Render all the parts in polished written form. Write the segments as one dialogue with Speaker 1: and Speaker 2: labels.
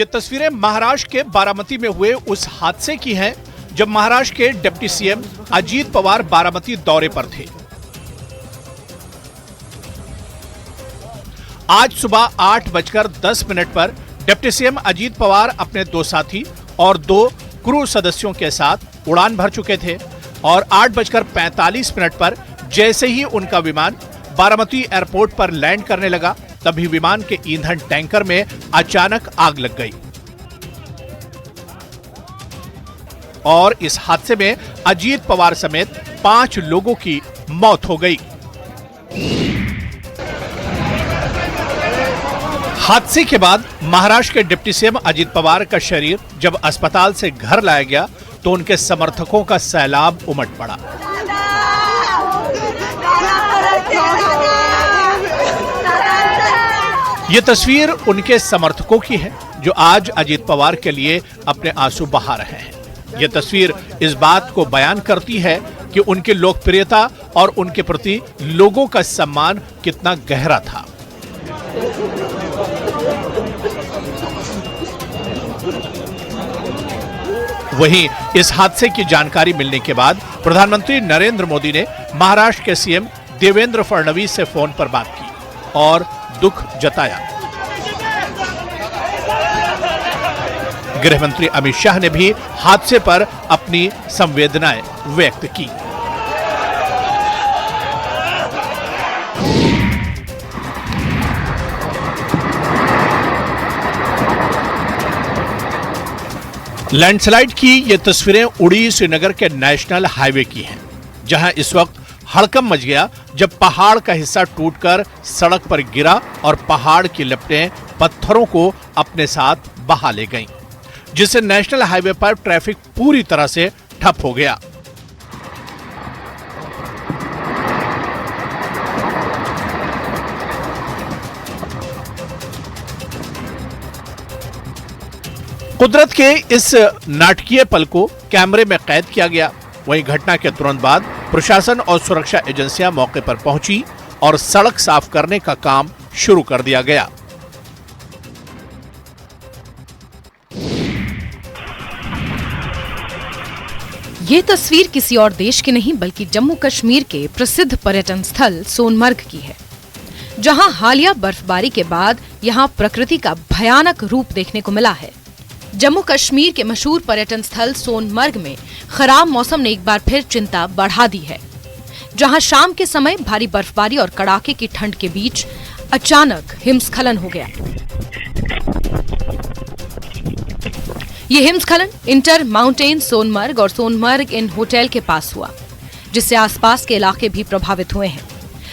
Speaker 1: ये तस्वीरें महाराष्ट्र के बारामती में हुए उस हादसे की हैं जब महाराष्ट्र के डिप्टी सीएम अजीत पवार बारामती दौरे पर थे। आज सुबह 8:10 पर डिप्टी सीएम अजीत पवार अपने 2 साथी और 2 क्रू सदस्यों के साथ उड़ान भर चुके थे और 8:45 पर जैसे ही उनका विमान बारामती एयरपोर्ट पर लैंड करने लगा, तभी विमान के ईंधन टैंकर में अचानक आग लग गई और इस हादसे में अजीत पवार समेत 5 लोगों की मौत हो गई। हादसे के बाद महाराष्ट्र के डिप्टी सीएम अजीत पवार का शरीर जब अस्पताल से घर लाया गया तो उनके समर्थकों का सैलाब उमड़ पड़ा। ये तस्वीर उनके समर्थकों की है जो आज अजीत पवार के लिए अपने आंसू बहा रहे हैं। ये तस्वीर इस बात को बयान करती है कि उनकी लोकप्रियता और उनके प्रति लोगों का सम्मान कितना गहरा था। वहीं इस हादसे की जानकारी मिलने के बाद प्रधानमंत्री नरेंद्र मोदी ने महाराष्ट्र के सीएम देवेंद्र फडणवीस से फोन पर बात की और दुख जताया। गृह मंत्री अमित शाह ने भी हादसे पर अपनी संवेदनाएं व्यक्त की। लैंडस्लाइड की ये तस्वीरें उड़ी श्रीनगर के नेशनल हाईवे की हैं, जहां इस वक्त हड़कंप मच गया जब पहाड़ का हिस्सा टूटकर सड़क पर गिरा और पहाड़ की लपटें पत्थरों को अपने साथ बहा ले गईं, जिससे नेशनल हाईवे पर ट्रैफिक पूरी तरह से ठप हो गया। कुदरत के इस नाटकीय पल को कैमरे में कैद किया गया। वहीं घटना के तुरंत बाद प्रशासन और सुरक्षा एजेंसियां मौके पर पहुंची और सड़क साफ करने का काम शुरू कर दिया गया।
Speaker 2: ये तस्वीर किसी और देश की नहीं बल्कि जम्मू कश्मीर के प्रसिद्ध पर्यटन स्थल सोनमर्ग की है, जहां हालिया बर्फबारी के बाद यहां प्रकृति का भयानक रूप देखने को मिला है। जम्मू कश्मीर के मशहूर पर्यटन स्थल सोनमर्ग में खराब मौसम ने एक बार फिर चिंता बढ़ा दी है, जहां शाम के समय भारी बर्फबारी और कड़ाके की ठंड के बीच अचानक हिमस्खलन हो गया। ये हिमस्खलन इंटर माउंटेन सोनमर्ग और सोनमर्ग इन होटल के पास हुआ, जिससे आसपास के इलाके भी प्रभावित हुए हैं।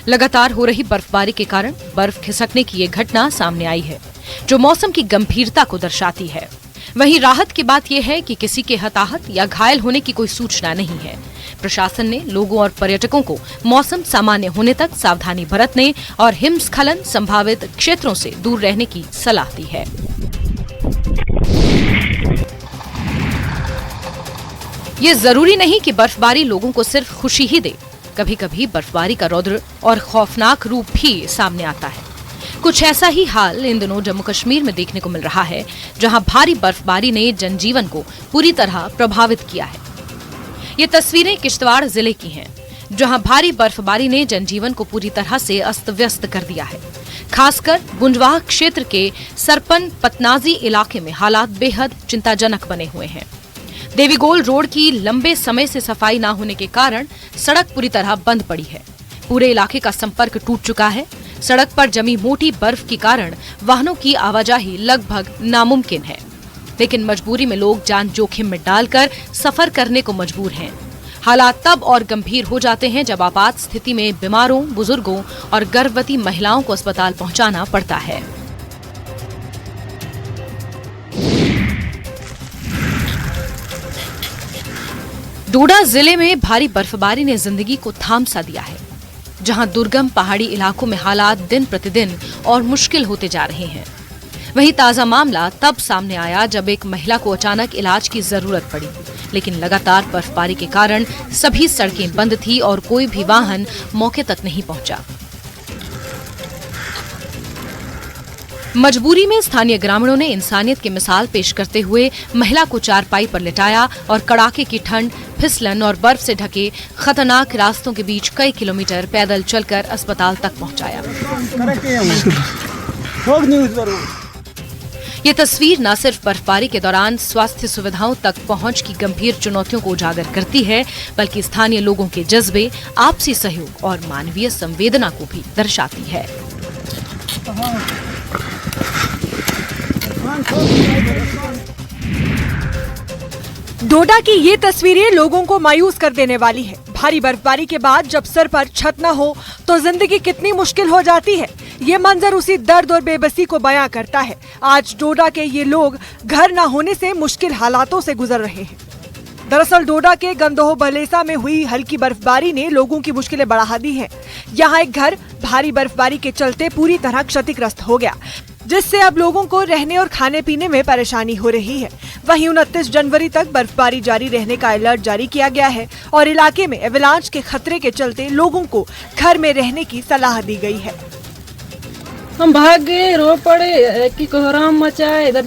Speaker 2: लगातार हो रही बर्फबारी के कारण बर्फ खिसकने की ये घटना सामने आई है, जो मौसम की गंभीरता को दर्शाती है। वहीं राहत की बात यह है कि किसी के हताहत या घायल होने की कोई सूचना नहीं है। प्रशासन ने लोगों और पर्यटकों को मौसम सामान्य होने तक सावधानी बरतने और हिमस्खलन संभावित क्षेत्रों से दूर रहने की सलाह दी है। ये जरूरी नहीं कि बर्फबारी लोगों को सिर्फ खुशी ही दे। कभी कभी बर्फबारी का रौद्र और खौफनाक रूप भी सामने आता है। कुछ ऐसा ही हाल इन दिनों जम्मू कश्मीर में देखने को मिल रहा है, जहां भारी बर्फबारी ने जनजीवन को पूरी तरह प्रभावित किया है। ये तस्वीरें किश्तवाड़ जिले की हैं, जहां भारी बर्फबारी ने जनजीवन को पूरी तरह से अस्त व्यस्त कर दिया है। खासकर गुंजवाह क्षेत्र के सरपन पतनाजी इलाके में हालात बेहद चिंताजनक बने हुए हैं। देवीगोल रोड की लंबे समय से सफाई न होने के कारण सड़क पूरी तरह बंद पड़ी है। पूरे इलाके का संपर्क टूट चुका है। सड़क पर जमी मोटी बर्फ के कारण वाहनों की आवाजाही लगभग नामुमकिन है, लेकिन मजबूरी में लोग जान जोखिम में डालकर सफर करने को मजबूर हैं। हालात तब और गंभीर हो जाते हैं जब आपात स्थिति में बीमारों, बुजुर्गों और गर्भवती महिलाओं को अस्पताल पहुंचाना पड़ता है। डोडा जिले में भारी बर्फबारी ने जिंदगी को थाम सा दिया है, जहां दुर्गम पहाड़ी इलाकों में हालात दिन प्रतिदिन और मुश्किल होते जा रहे हैं। वहीं ताजा मामला तब सामने आया जब एक महिला को अचानक इलाज की जरूरत पड़ी, लेकिन लगातार बर्फबारी के कारण सभी सड़कें बंद थी और कोई भी वाहन मौके तक नहीं पहुंचा। मजबूरी में स्थानीय ग्रामीणों ने इंसानियत की मिसाल पेश करते हुए महिला को चारपाई पर लिटाया और कड़ाके की ठंड, फिसलन और बर्फ से ढके खतरनाक रास्तों के बीच कई किलोमीटर पैदल चलकर अस्पताल तक पहुंचाया। ये तस्वीर न सिर्फ बर्फबारी के दौरान स्वास्थ्य सुविधाओं तक पहुंच की गंभीर चुनौतियों को उजागर करती है, बल्कि स्थानीय लोगों के जज्बे, आपसी सहयोग और मानवीय संवेदना को भी दर्शाती है।
Speaker 3: डोडा की ये तस्वीरें लोगों को मायूस कर देने वाली है। भारी बर्फबारी के बाद जब सर पर छत न हो तो जिंदगी कितनी मुश्किल हो जाती है। ये मंजर उसी दर्द और बेबसी को बयां करता है। आज डोडा के ये लोग घर न होने से मुश्किल हालातों से गुजर रहे हैं। दरअसल डोडा के गंदोह बलेसा में हुई हल्की बर्फबारी ने लोगों की मुश्किलें बढ़ा दी हैं। यहाँ एक घर भारी बर्फबारी के चलते पूरी तरह क्षतिग्रस्त हो गया, जिससे अब लोगों को रहने और खाने पीने में परेशानी हो रही है। वहीं 29 जनवरी तक बर्फबारी जारी रहने का अलर्ट जारी किया गया है और इलाके में एवलांच के खतरे के चलते लोगों को घर में रहने की सलाह दी गई है।
Speaker 4: हम भाग गए, रो पड़े कि कोहराम मचा है। इधर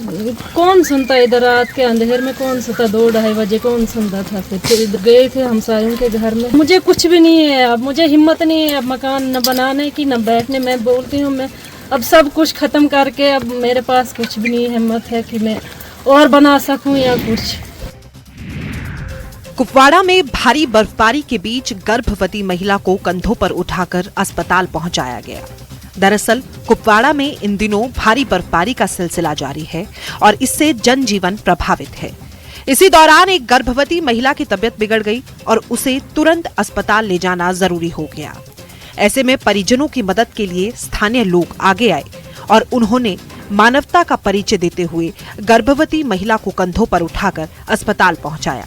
Speaker 4: कौन सुनता, इधर रात के अंधेर में कौन सुनता, 2-2:30 बजे कौन सुनता था। फिर इधर गए थे हमसायों के घर में। मुझे कुछ भी नहीं है अब, मुझे हिम्मत नहीं है अब मकान न बनाने की न बैठने। मैं बोलती हूँ मैं अब सब कुछ खत्म करके अब मेरे पास कुछ भी नहीं हिम्मत है कि मैं और बना सकूं या कुछ।
Speaker 5: कुपवाड़ा में भारी बर्फबारी के बीच गर्भवती महिला को कंधों पर उठाकर अस्पताल पहुंचाया गया। दरअसल कुपवाड़ा में इन दिनों भारी बर्फबारी का सिलसिला जारी है और इससे जनजीवन प्रभावित है। इसी दौरान एक गर्भवती महिला की तबीयत बिगड़ गई और उसे तुरंत अस्पताल ले जाना जरूरी हो गया। ऐसे में परिजनों की मदद के लिए स्थानीय लोग आगे आए और उन्होंने मानवता का परिचय देते हुए गर्भवती महिला को कंधों पर उठाकर अस्पताल पहुंचाया।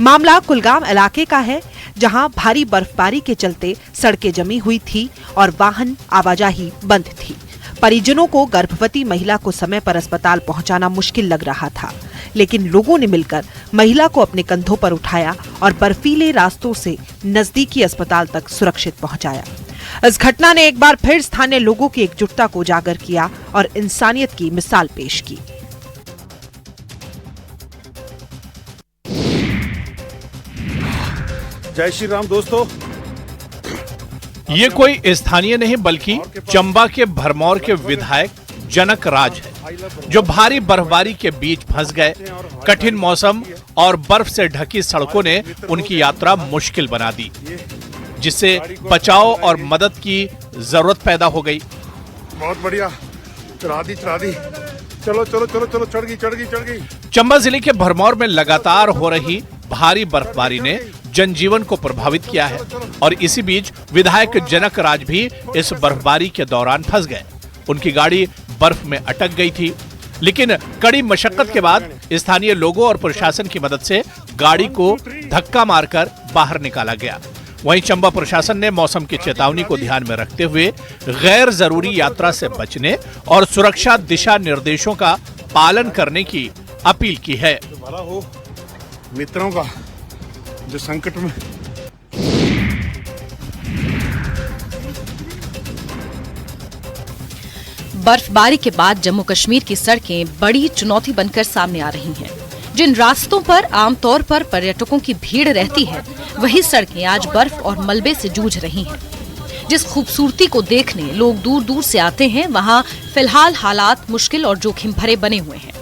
Speaker 5: मामला कुलगाम इलाके का है, जहां भारी बर्फबारी के चलते सड़कें जमी हुई थी और वाहन आवाजाही बंद थी। परिजनों को गर्भवती महिला को समय पर अस्पताल पहुंचाना मुश्किल लग रहा था, लेकिन लोगों ने मिलकर महिला को अपने कंधों पर उठाया और बर्फीले रास्तों से नजदीकी अस्पताल तक सुरक्षित पहुंचाया। इस घटना ने एक बार फिर स्थानीय लोगों की एकजुटता को उजागर किया और इंसानियत की मिसाल पेश की।
Speaker 6: जय श्री राम दोस्तों।
Speaker 1: ये कोई स्थानीय नहीं बल्कि चंबा के भरमौर के विधायक जनक राज है, जो भारी बर्फबारी के बीच फंस गए। कठिन मौसम और बर्फ से ढकी सड़कों ने उनकी यात्रा मुश्किल बना दी, जिससे बचाव और मदद की जरूरत पैदा हो गई।
Speaker 6: बहुत बढ़िया, चढ़ा दी। चलो चढ़ गई।
Speaker 1: चंबा जिले के भरमौर में लगातार हो रही भारी बर्फबारी ने जनजीवन को प्रभावित किया है और इसी बीच विधायक जनक राज भी इस बर्फबारी के दौरान फंस गए। उनकी गाड़ी बर्फ में अटक गई थी, लेकिन कड़ी मशक्कत के बाद स्थानीय लोगों और प्रशासन की मदद से गाड़ी को धक्का मारकर बाहर निकाला गया। वहीं चंबा प्रशासन ने मौसम की चेतावनी को ध्यान में रखते हुए गैर जरूरी यात्रा से बचने और सुरक्षा दिशा निर्देशों का पालन करने की अपील की है।
Speaker 6: भला हो मित्रों का जो संकट में।
Speaker 2: बर्फबारी के बाद जम्मू कश्मीर की सड़कें बड़ी चुनौती बनकर सामने आ रही हैं। जिन रास्तों पर आमतौर पर पर्यटकों की भीड़ रहती है, वही सड़कें आज बर्फ और मलबे से जूझ रही हैं। जिस खूबसूरती को देखने लोग दूर दूर से आते हैं, वहां फिलहाल हालात मुश्किल और जोखिम भरे बने हुए हैं।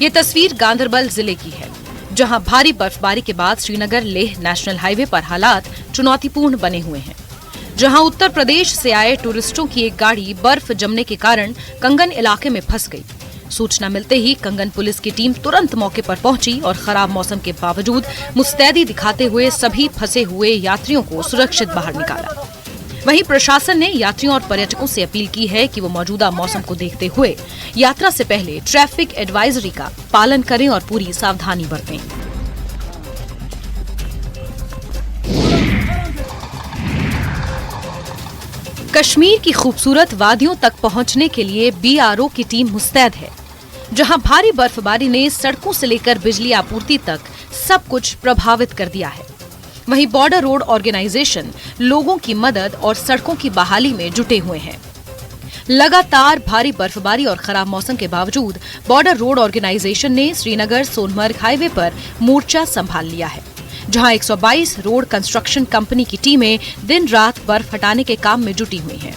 Speaker 2: ये तस्वीर गांधरबल जिले की है, जहां भारी बर्फबारी के बाद श्रीनगर लेह नेशनल हाईवे पर हालात चुनौतीपूर्ण बने हुए हैं। जहां उत्तर प्रदेश से आए टूरिस्टों की एक गाड़ी बर्फ जमने के कारण कंगन इलाके में फंस गई। सूचना मिलते ही कंगन पुलिस की टीम तुरंत मौके पर पहुंची और खराब मौसम के बावजूद मुस्तैदी दिखाते हुए सभी फंसे हुए यात्रियों को सुरक्षित बाहर निकाला। वहीं प्रशासन ने यात्रियों और पर्यटकों से अपील की है कि वो मौजूदा मौसम को देखते हुए यात्रा से पहले ट्रैफिक एडवाइजरी का पालन करें और पूरी सावधानी बरतें। कश्मीर की खूबसूरत वादियों तक पहुंचने के लिए BRO की टीम मुस्तैद है, जहां भारी बर्फबारी ने सड़कों से लेकर बिजली आपूर्ति तक सब कुछ प्रभावित कर दिया है। वहीं बॉर्डर रोड ऑर्गेनाइजेशन लोगों की मदद और सड़कों की बहाली में जुटे हुए हैं। लगातार भारी बर्फबारी और खराब मौसम के बावजूद बॉर्डर रोड ऑर्गेनाइजेशन ने श्रीनगर सोनमर्ग हाईवे पर मोर्चा संभाल लिया है, जहां 122 रोड कंस्ट्रक्शन कंपनी की टीमें दिन रात बर्फ हटाने के काम में जुटी हुई हैं।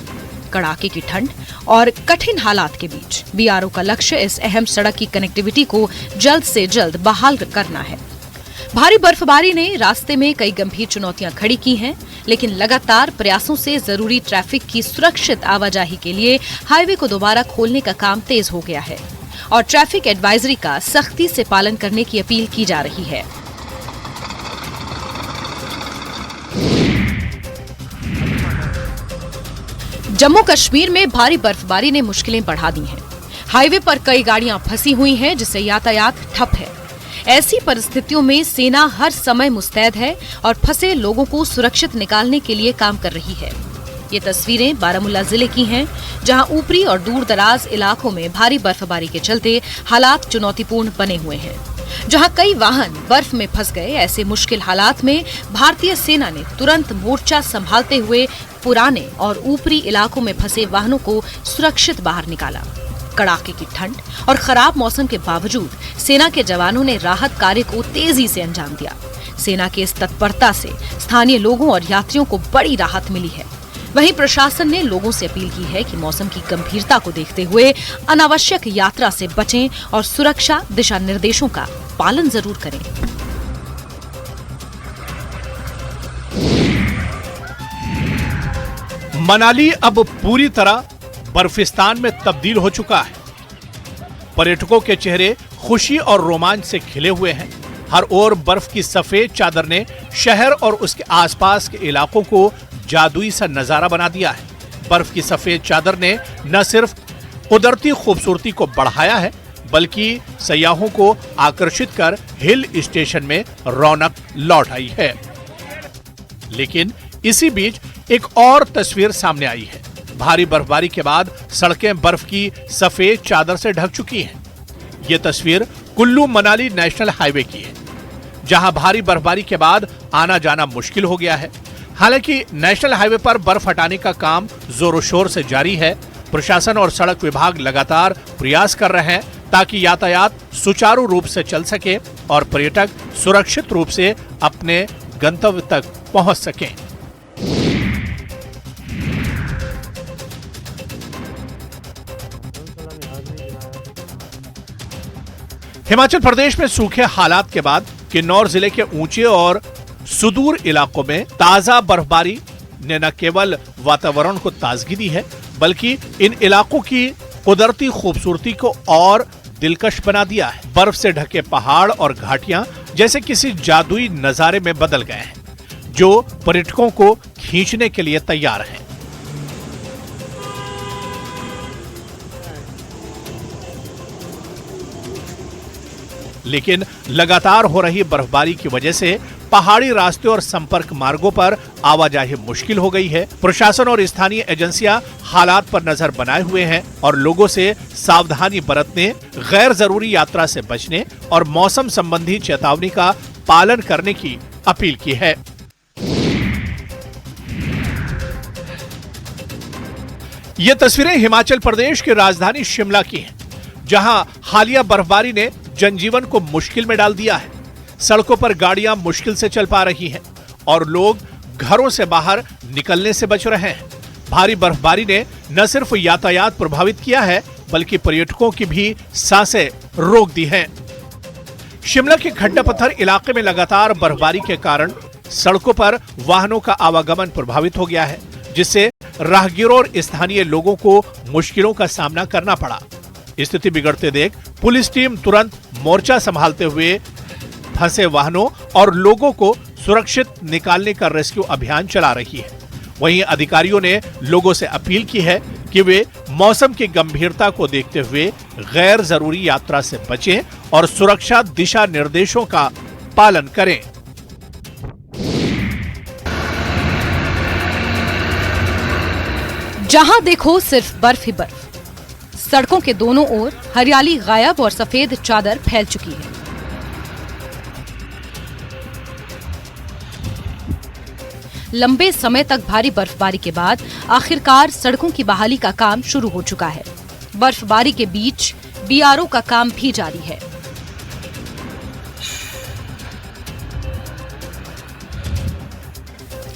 Speaker 2: कड़ाके की ठंड और कठिन हालात के बीच बीआरओ का लक्ष्य इस अहम सड़क की कनेक्टिविटी को जल्द से जल्द बहाल करना है। भारी बर्फबारी ने रास्ते में कई गंभीर चुनौतियां खड़ी की हैं, लेकिन लगातार प्रयासों से जरूरी ट्रैफिक की सुरक्षित आवाजाही के लिए हाईवे को दोबारा खोलने का काम तेज हो गया है और ट्रैफिक एडवाइजरी का सख्ती से पालन करने की अपील की जा रही है। जम्मू कश्मीर में भारी बर्फबारी ने मुश्किलें बढ़ा दी हैं। हाईवे पर कई गाड़ियां फंसी हुई हैं, जिससे यातायात ठप है। ऐसी परिस्थितियों में सेना हर समय मुस्तैद है और फंसे लोगों को सुरक्षित निकालने के लिए काम कर रही है। ये तस्वीरें बारामूला जिले की हैं, जहां ऊपरी और दूर दराज इलाकों में भारी बर्फबारी के चलते हालात चुनौतीपूर्ण बने हुए हैं। जहां कई वाहन बर्फ में फंस गए, ऐसे मुश्किल हालात में भारतीय सेना ने तुरंत मोर्चा संभालते हुए पुराने और ऊपरी इलाकों में फंसे वाहनों को सुरक्षित बाहर निकाला। कड़ाके की ठंड और खराब मौसम के बावजूद सेना के जवानों ने राहत कार्य को तेजी से अंजाम दिया। सेना की इस तत्परता से स्थानीय लोगों और यात्रियों को बड़ी राहत मिली है। वहीं प्रशासन ने लोगों से अपील की है कि मौसम की गंभीरता को देखते हुए अनावश्यक यात्रा से बचें और सुरक्षा दिशा निर्देशों का पालन जरूर करें।
Speaker 1: मनाली अब पूरी तरह बर्फिस्तान में तब्दील हो चुका है। पर्यटकों के चेहरे खुशी और रोमांच से खिले हुए हैं। हर ओर बर्फ की सफेद चादर ने शहर और उसके आसपास के इलाकों को जादुई सा नजारा बना दिया है। बर्फ की सफेद चादर ने न सिर्फ कुदरती खूबसूरती को बढ़ाया है, बल्कि सयाहों को आकर्षित कर हिल स्टेशन में रौनक लौट आई है। लेकिन इसी बीच एक और तस्वीर सामने आई है। भारी बर्फबारी के बाद सड़कें बर्फ की सफेद चादर से ढक चुकी हैं। ये तस्वीर कुल्लू मनाली नेशनल हाईवे की है, जहां भारी बर्फबारी के बाद आना जाना मुश्किल हो गया है। हालांकि नेशनल हाईवे पर बर्फ हटाने का काम जोरों शोर से जारी है। प्रशासन और सड़क विभाग लगातार प्रयास कर रहे हैं ताकि यातायात सुचारू रूप से चल सके और पर्यटक सुरक्षित रूप से अपने गंतव्य तक पहुंच सकें। हिमाचल प्रदेश में सूखे हालात के बाद किन्नौर जिले के ऊंचे और सुदूर इलाकों में ताजा बर्फबारी ने न केवल वातावरण को ताजगी दी है, बल्कि इन इलाकों की कुदरती खूबसूरती को और दिलकश बना दिया है। बर्फ से ढके पहाड़ और घाटियां जैसे किसी जादुई नजारे में बदल गए हैं, जो पर्यटकों को खींचने के लिए तैयार हैं। लेकिन लगातार हो रही बर्फबारी की वजह से पहाड़ी रास्ते और संपर्क मार्गों पर आवाजाही मुश्किल हो गई है। प्रशासन और स्थानीय एजेंसियां हालात पर नजर बनाए हुए हैं और लोगों से सावधानी बरतने, गैर जरूरी यात्रा से बचने और मौसम संबंधी चेतावनी का पालन करने की अपील की है। ये तस्वीरें हिमाचल प्रदेश की राजधानी शिमला की हैं, जहां हालिया बर्फबारी ने जनजीवन को मुश्किल में डाल दिया है। सड़कों पर गाड़ियां मुश्किल से चल पा रही हैं और लोग घरों से बाहर निकलने से बच रहे हैं। भारी बर्फबारी ने न सिर्फ यातायात प्रभावित किया है, बल्कि पर्यटकों की भी सांसें रोक दी हैं। शिमला के खड्डा पत्थर इलाके में लगातार बर्फबारी के कारण सड़कों पर वाहनों का आवागमन प्रभावित हो गया है, जिससे राहगीरों और स्थानीय लोगों को मुश्किलों का सामना करना पड़ा। स्थिति बिगड़ते देख पुलिस टीम तुरंत मोर्चा संभालते हुए फंसे वाहनों और लोगों को सुरक्षित निकालने का रेस्क्यू अभियान चला रही है। वहीं अधिकारियों ने लोगों से अपील की है कि वे मौसम की गंभीरता को देखते हुए गैर जरूरी यात्रा से बचें और सुरक्षा दिशा निर्देशों का पालन करें।
Speaker 2: जहां देखो सिर्फ बर्फ ही बर्फ। सड़कों के दोनों ओर हरियाली गायब और सफेद चादर फैल चुकी है। लंबे समय तक भारी बर्फबारी के बाद आखिरकार सड़कों की बहाली का काम शुरू हो चुका है। बर्फबारी के बीच बीआरओ का काम भी जारी है।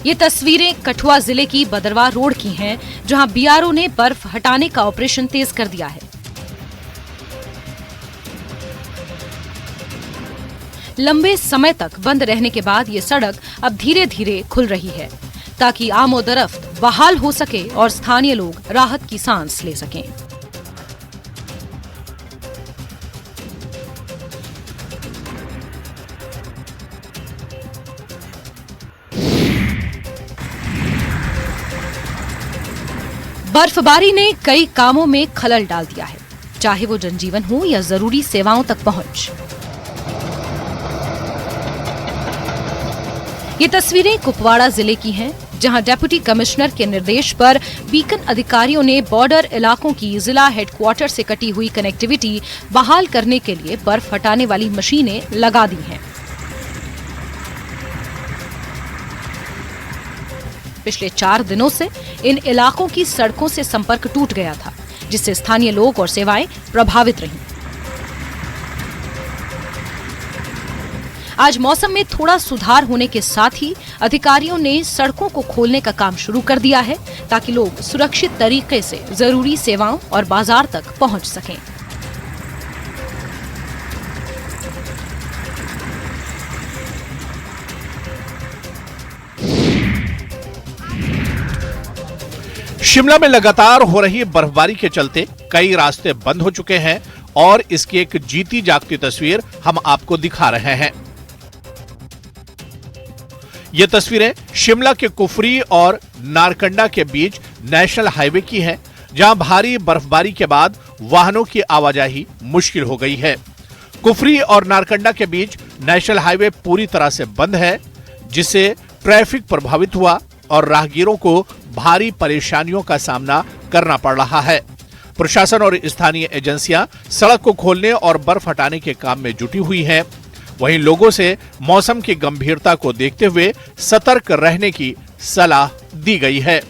Speaker 2: ये तस्वीरें कठुआ जिले की बदरवा रोड की हैं, जहां बीआरओ ने बर्फ हटाने का ऑपरेशन तेज कर दिया है। लंबे समय तक बंद रहने के बाद ये सड़क अब धीरे धीरे खुल रही है, ताकि आमोदरफ्त बहाल हो सके और स्थानीय लोग राहत की सांस ले सकें। बर्फबारी ने कई कामों में खलल डाल दिया है, चाहे वो जनजीवन हो या जरूरी सेवाओं तक पहुंच। ये तस्वीरें कुपवाड़ा जिले की हैं, जहां डिप्टी कमिश्नर के निर्देश पर बीकन अधिकारियों ने बॉर्डर इलाकों की जिला हेडक्वार्टर से कटी हुई कनेक्टिविटी बहाल करने के लिए बर्फ हटाने वाली मशीनें लगा दी हैं। पिछले 4 दिनों से इन इलाकों की सड़कों से संपर्क टूट गया था, जिससे स्थानीय लोग और सेवाएं प्रभावित रहीं। आज मौसम में थोड़ा सुधार होने के साथ ही अधिकारियों ने सड़कों को खोलने का काम शुरू कर दिया है, ताकि लोग सुरक्षित तरीके से जरूरी सेवाओं और बाजार तक पहुंच सकें।
Speaker 1: शिमला में लगातार हो रही बर्फबारी के चलते कई रास्ते बंद हो चुके हैं और इसकी एक जीती जागती तस्वीर हम आपको दिखा रहे हैं। ये तस्वीरें शिमला के कुफरी और नारकंडा के बीच नेशनल हाईवे की हैं, जहां भारी बर्फबारी के बाद वाहनों की आवाजाही मुश्किल हो गई है। कुफरी और नारकंडा के बीच नेशनल हाईवे पूरी तरह से बंद है, जिससे ट्रैफिक प्रभावित हुआ और राहगीरों को भारी परेशानियों का सामना करना पड़ रहा है। प्रशासन और स्थानीय एजेंसियां सड़क को खोलने और बर्फ हटाने के काम में जुटी हुई हैं। वहीं लोगों से मौसम की गंभीरता को देखते हुए सतर्क रहने की सलाह दी गई है।